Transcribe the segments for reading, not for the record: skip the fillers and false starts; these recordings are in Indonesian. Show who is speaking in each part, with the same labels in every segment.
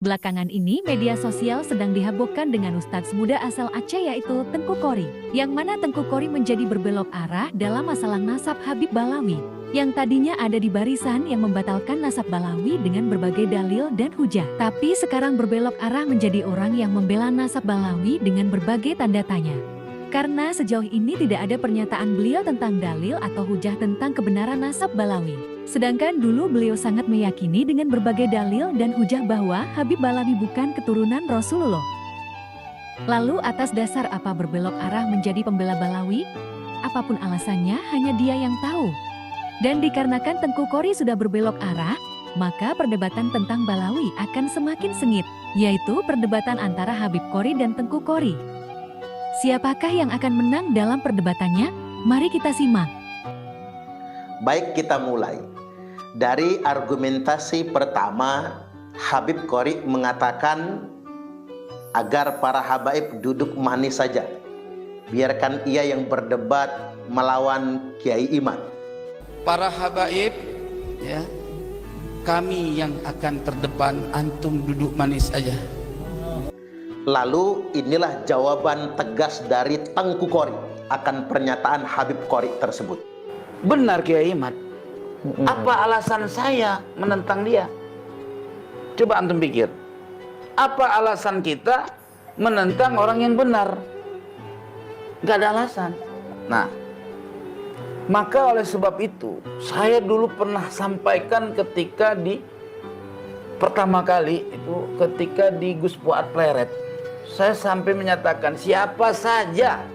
Speaker 1: Belakangan ini media sosial sedang dihebohkan dengan ustadz muda asal Aceh yaitu Tengku Kori. Yang mana Tengku Kori menjadi berbelok arah dalam masalah nasab Habib Balawi. Yang tadinya ada di barisan yang membatalkan nasab Balawi dengan berbagai dalil dan hujah. Tapi sekarang berbelok arah menjadi orang yang membela nasab Balawi dengan berbagai tanda tanya. Karena sejauh ini tidak ada pernyataan beliau tentang dalil atau hujah tentang kebenaran nasab Balawi. Sedangkan dulu beliau sangat meyakini dengan berbagai dalil dan hujah bahwa Habib Balawi bukan keturunan Rasulullah. Lalu atas dasar apa berbelok arah menjadi pembela Balawi? Apapun alasannya hanya dia yang tahu. Dan dikarenakan Tengku Kori sudah berbelok arah, maka perdebatan tentang Balawi akan semakin sengit, yaitu perdebatan antara Habib Kori dan Tengku Kori. Siapakah yang akan menang dalam perdebatannya? Mari kita simak.
Speaker 2: Baik, kita mulai. Dari argumentasi pertama, Habib Kori mengatakan agar para habaib duduk manis saja. Biarkan ia yang berdebat melawan Kiai Iman.
Speaker 3: Para habaib, ya, kami yang akan terdepan, antum duduk manis aja.
Speaker 2: Lalu inilah jawaban tegas dari Tengku Kori akan pernyataan Habib Kori tersebut.
Speaker 4: Benar Kiai Iman. Apa alasan saya menentang dia? Coba antum pikir. Apa alasan kita menentang orang yang benar? Gak ada alasan. Nah, maka oleh sebab itu saya dulu pernah sampaikan ketika di pertama kali itu ketika di Gus Fuad Pleret, saya sampai menyatakan siapa saja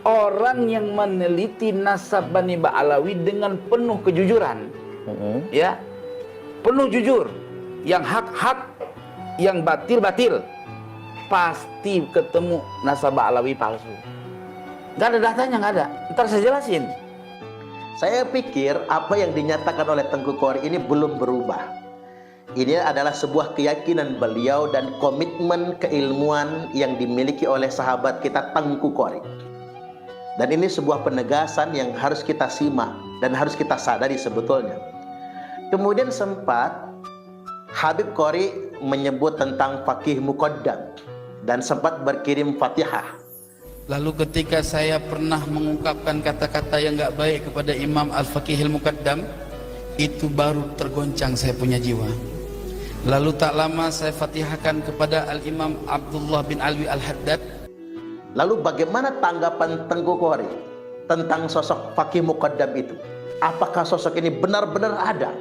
Speaker 4: orang yang meneliti nasab Bani Ba'alawi dengan penuh kejujuran, ya, penuh jujur, yang hak-hak, yang batil-batil, pasti ketemu nasab Ba'alawi palsu. Gak ada datanya, gak ada. Ntar saya jelasin.
Speaker 2: Saya pikir apa yang dinyatakan oleh Tengku Kori ini belum berubah. Ini adalah sebuah keyakinan beliau dan komitmen keilmuan yang dimiliki oleh sahabat kita Tengku Kori. Dan ini sebuah penegasan yang harus kita simak dan harus kita sadari sebetulnya. Kemudian sempat Habib Kori menyebut tentang Faqih Muqaddam dan sempat berkirim Fatihah.
Speaker 3: Lalu ketika saya pernah mengungkapkan kata-kata yang gak baik kepada Imam Al-Faqihil Muqaddam, itu baru tergoncang saya punya jiwa. Lalu tak lama saya fatihahkan kepada Al-Imam Abdullah bin Alwi Al-Haddad.
Speaker 2: Lalu bagaimana tanggapan Tengku Kori tentang sosok Faqih Muqaddam itu? Apakah sosok ini benar-benar ada?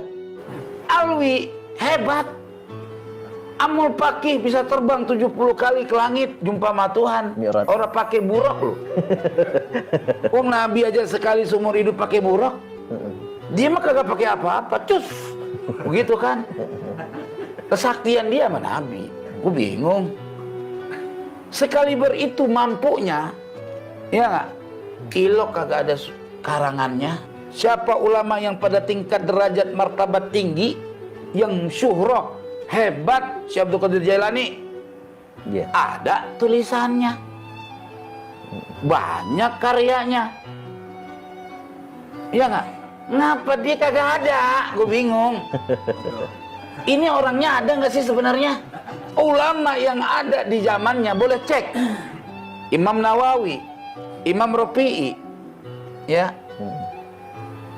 Speaker 4: Alwi hebat. Amul Faqih bisa terbang 70 kali ke langit jumpa sama Tuhan. Orang pakai buruk loh. Wong Nabi aja sekali seumur hidup pakai buruk. Dia mah kagak pakai apa-apa, cus. Begitu kan? Kesaktian dia sama Nabi. Gue bingung. Sekali itu mampunya, ya nggak? Kilok kagak ada karangannya. Siapa ulama yang pada tingkat derajat martabat tinggi, yang syuhroh hebat, Syekh Abdul Qadir Jailani, ada tulisannya, banyak karyanya, ya nggak? Ngapa dia kagak ada? Gue bingung. Ini orangnya ada nggak sih sebenarnya? Ulama yang ada di zamannya boleh cek. Imam Nawawi, Imam Rafi'i, ya,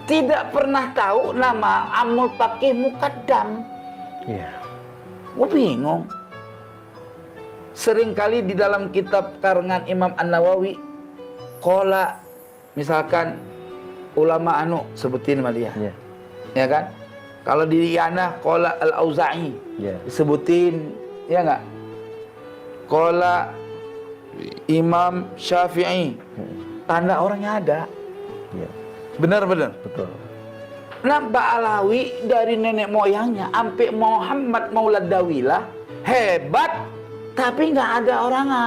Speaker 4: tidak pernah tahu nama Amul Faqih Muqaddam. Gue bingung. Seringkali di dalam kitab karangan Imam An-Nawawi, kola, misalkan ulama anu sebutin sama dia, ya kan? Kalau di Yana kola Al-Auza'i, disebutin, ya nggak? Kola Imam Syafi'i, tanda orangnya ada. Benar-benar. Betul. Nah, Ba'alawi dari nenek moyangnya sampai Muhammad Maulad Dawilah hebat, tapi nggak ada orangnya.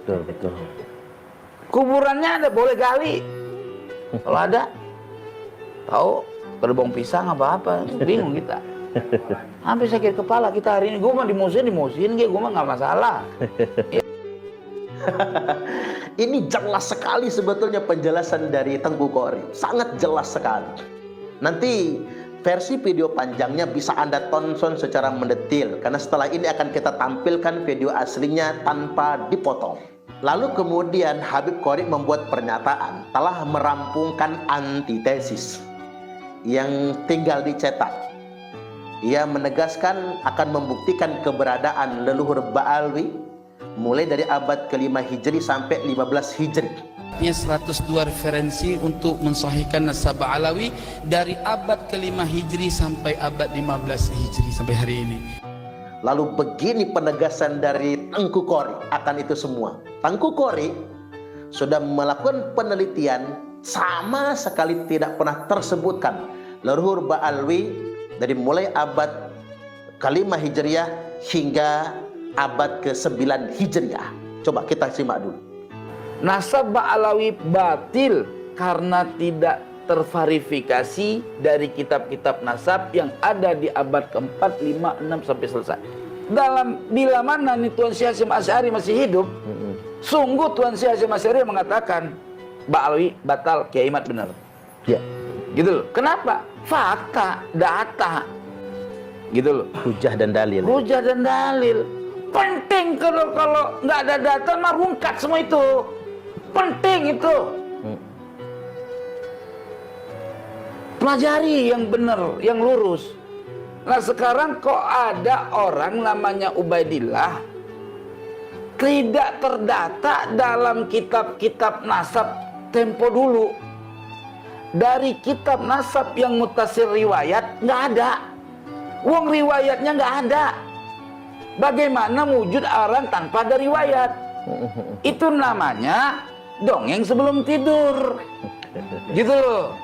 Speaker 2: Betul.
Speaker 4: Kuburannya ada, boleh gali. Kalau ada, tahu gerbong pisang apa-apa, bingung kita. Hampir sakit kepala kita hari ini. Gue mah dimusuhin, gue mah nggak masalah.
Speaker 2: Ini jelas sekali sebetulnya penjelasan dari Tengku Kori, sangat jelas sekali. Nanti Versi video panjangnya bisa Anda tonton secara mendetil, karena setelah ini akan kita tampilkan video aslinya tanpa dipotong. Lalu kemudian Habib Qori membuat pernyataan telah merampungkan antitesis yang tinggal dicetak. Ia menegaskan akan membuktikan keberadaan leluhur Ba'alwi mulai dari abad ke-5 Hijri sampai 15 Hijri.
Speaker 3: Ini 102 referensi untuk mensahihkan nasab Alawi dari abad ke-5 Hijri sampai abad 15 Hijri sampai hari ini.
Speaker 2: Lalu begini penegasan dari Tengku Qori akan itu semua. Tengku Qori sudah melakukan penelitian, sama sekali tidak pernah tersebutkan leluhur Ba'alwi dari mulai abad ke-5 Hijriah hingga abad ke-9 Hijriah. Coba kita simak dulu.
Speaker 4: Nasab Ba'alawi batil karena tidak terverifikasi dari kitab-kitab nasab yang ada di abad ke-4, 5, 6 sampai selesai. Bila mana nih Tuan Syekh Hasyim Asy'ari masih hidup, sungguh Tuan Syekh Hasyim Asy'ari mengatakan Ba'alawi batal, Kiai Imad benar.
Speaker 2: Ya,
Speaker 4: gitu loh. Kenapa? Fakta, data. Gitu loh.
Speaker 2: hujah dan dalil.
Speaker 4: Hujah dan dalil. Penting kalau nggak ada data mah rungkat semua itu. Penting itu. Pelajari yang benar, yang lurus. Nah sekarang kok ada orang namanya Ubaidillah tidak terdata dalam kitab-kitab nasab tempo dulu. Dari kitab nasab yang mutasil riwayat nggak ada. Wong riwayatnya nggak ada. Bagaimana wujud orang tanpa ada riwayat? Itu namanya dongeng sebelum tidur. Gitu loh.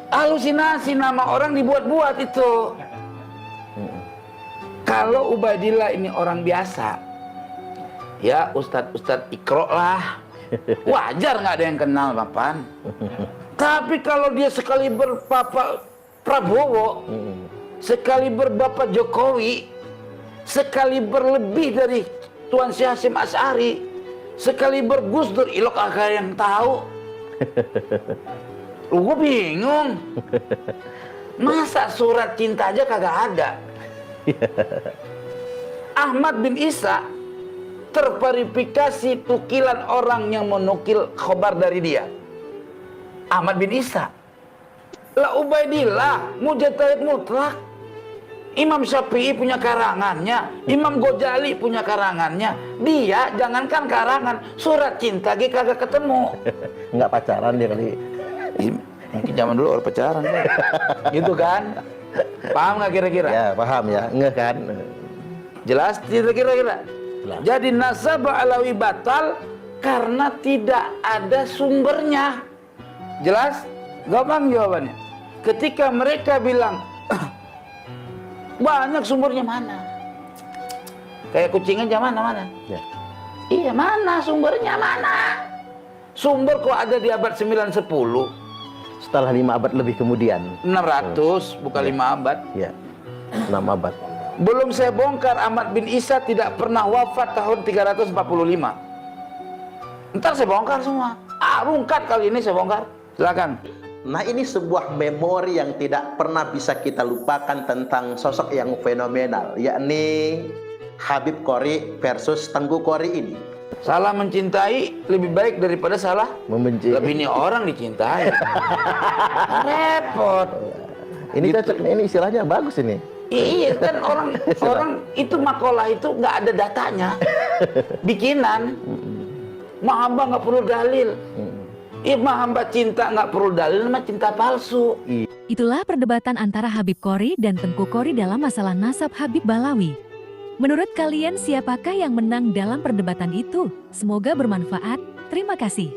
Speaker 4: Halusinasi, nama orang dibuat-buat itu. Kalau Ubaidillah ini orang biasa, ya ustadz Iqra lah, wajar nggak ada yang kenal papan. Tapi kalau dia sekali berpapa Prabowo, sekali berbapak Jokowi, sekali berlebih dari Tuan Syekh Hasyim Asy'ari, sekali bergus Dur, ilok agak yang tahu. Gue bingung. Masa surat cinta aja kagak ada? Ahmad bin Isa terverifikasi tukilan orang yang menukil khobar dari dia. Ahmad bin Isa. La Ubaidillah mujtahid mutlak. Imam Syafi'i punya karangannya, Imam Ghazali punya karangannya. Dia jangankan karangan, surat cinta ge kagak ketemu.
Speaker 2: Nggak pacaran dia kali.
Speaker 4: Mungkin zaman dulu orang pacaran kan? Gitu kan? Paham nggak kira-kira?
Speaker 2: Ya paham ya, nggak kan?
Speaker 4: Jelas tidak kira-kira? Jadi nasab Alawi batal karena tidak ada sumbernya. Jelas? Gampang jawabannya. Ketika mereka bilang banyak sumbernya, mana? Kayak kucing aja, mana?
Speaker 2: Ya.
Speaker 4: Iya, mana sumbernya, mana? Sumber kok ada di abad 9-10.
Speaker 2: Setelah 5 abad lebih kemudian.
Speaker 4: 600, bukan 5 abad.
Speaker 2: Ya, 6 abad.
Speaker 4: Belum saya bongkar Ahmad bin Isa tidak pernah wafat tahun 345. Ntar saya bongkar semua. Rungkat kali ini saya bongkar. Silakan.
Speaker 2: Nah ini sebuah memori yang tidak pernah bisa kita lupakan tentang sosok yang fenomenal, yakni Habib Qori versus Tengku Qori ini.
Speaker 4: Salah mencintai lebih baik daripada salah
Speaker 2: membenci.
Speaker 4: Lebih ini orang dicintai. Repot.
Speaker 2: Ini cocok, ini istilahnya bagus ini.
Speaker 4: Iya kan orang itu makalah itu nggak ada datanya, bikinan. Mahamba nggak perlu dalil. Hamba cinta nggak perlu dalil, mah cinta palsu.
Speaker 1: Itulah perdebatan antara Habib Qori dan Tengku Qori dalam masalah nasab Habib Balawi. Menurut kalian siapakah yang menang dalam perdebatan itu? Semoga bermanfaat. Terima kasih.